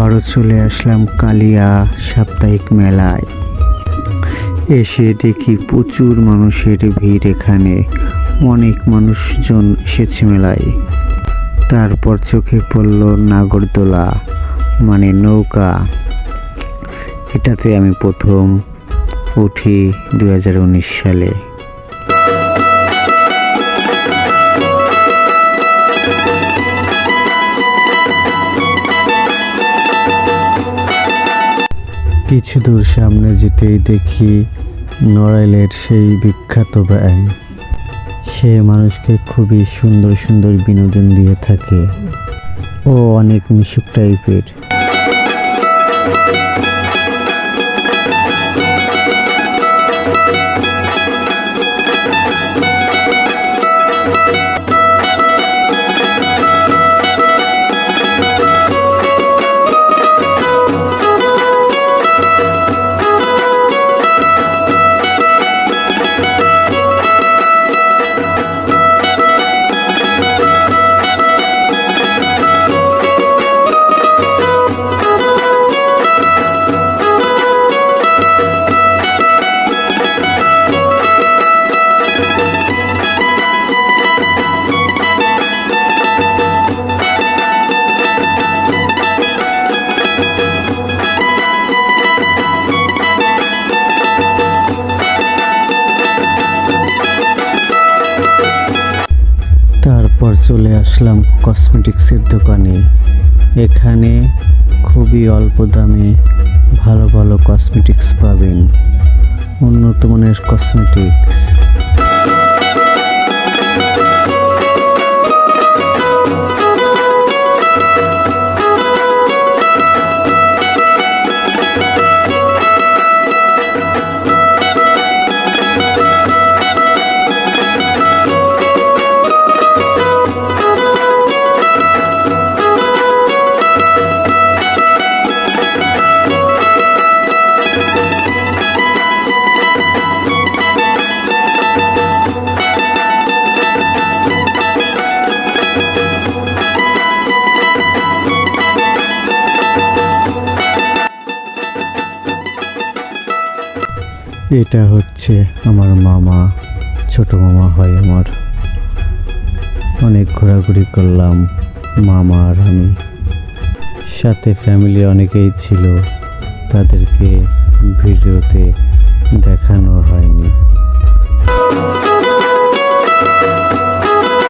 আবারও চলে আসলাম কালিয়া সাপ্তাহিক মেলায়। এসে দেখি প্রচুর মানুষের ভিড়, এখানে অনেক মানুষজন এসেছে মেলায়। তারপর চোখে পড়ল নাগরদোলা মানে নৌকা। এটাতে আমি প্রথম উঠি 2019 সালে। কিছু দূর সামনে যেতেই দেখি নড়াইলের সেই বিখ্যাত ব্যাঙ। সে মানুষকে খুবই সুন্দর সুন্দর বিনোদন দিয়ে থাকে। ও অনেক মিশুক টাইপের। তারপর চলে আসলাম কসমেটিক্সের দোকানে। এখানে খুবই অল্প দামে ভালো ভালো কসমেটিক্স পাবেন, উন্নত মানের কসমেটিক্স। এটা হচ্ছে আমার মামা, ছোট মামা হয় আমার। অনেক ঘোরাঘুরি করলাম মামা আর আমি, সাথে ফ্যামিলি অনেকেই ছিল, তাদেরকে ভিডিওতে দেখানো হয়নি।